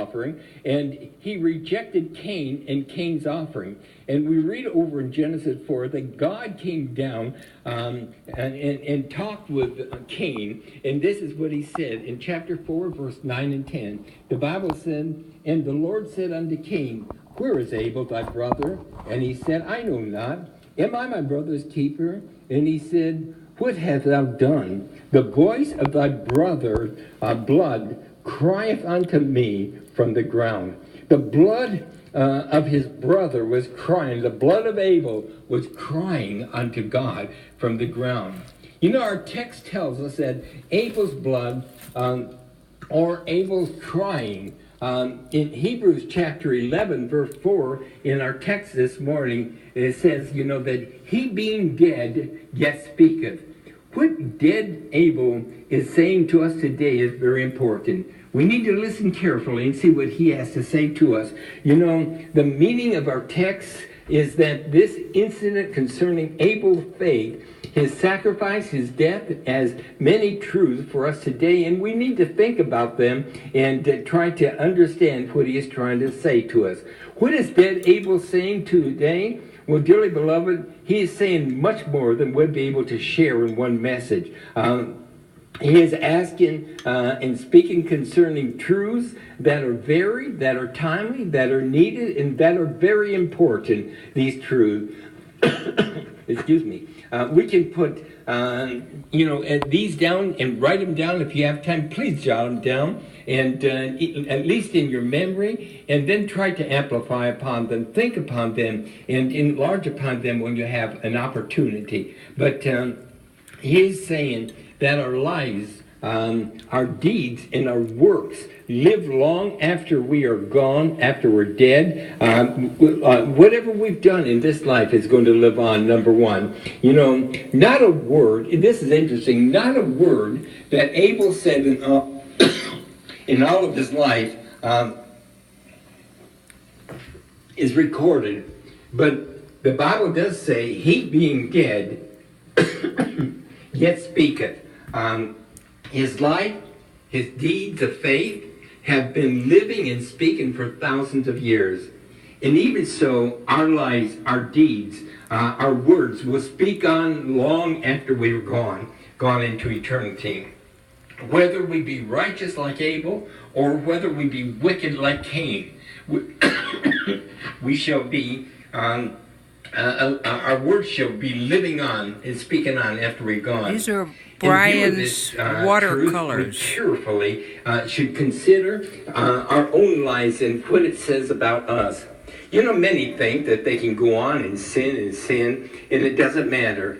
offering, and he rejected Cain and Cain's offering. And we read over in Genesis 4 that God came down and talked with Cain, and this is what he said in chapter 4, verse 9 and 10. The Bible said, "And the Lord said unto Cain, Where is Abel thy brother? And he said, I know not. Am I my brother's keeper? And he said, What hast thou done? The voice of thy brother's blood crieth unto me from the ground." The blood of his brother was crying. The blood of Abel was crying unto God from the ground. You know, our text tells us that Abel's blood, or Abel's crying, in Hebrews chapter 11, verse 4, in our text this morning, it says, you know, that he being dead yet speaketh. What dead Abel is saying to us today is very important. We need to listen carefully and see what he has to say to us. You know, the meaning of our text is that this incident concerning Abel's faith, his sacrifice, his death, has many truths for us today, and we need to think about them and try to understand what he is trying to say to us. What is dead Abel saying today? Well, dearly beloved, he is saying much more than we'll be able to share in one message. He is asking and speaking concerning truths that are varied, that are timely, that are needed, and that are very important, these truths. Excuse me. We can put, these down and write them down if you have time. Please jot them down, and at least in your memory, and then try to amplify upon them, think upon them, and enlarge upon them when you have an opportunity. But he is saying that our lives, our deeds, and our works live long after we are gone, after we're dead. Whatever we've done in this life is going to live on, number one. You know, not a word, this is interesting, not a word that Abel said in all of his life is recorded. But the Bible does say, he being dead yet speaketh. His life, his deeds of faith have been living and speaking for thousands of years. And even so, our lives, our deeds, our words will speak on long after we were gone into eternity. Whether we be righteous like Abel or whether we be wicked like Cain, we shall be our words shall be living on and speaking on after we're gone. These are Brian's watercolors. We carefully should consider our own lives and what it says about us. You know, many think that they can go on and sin, and it doesn't matter.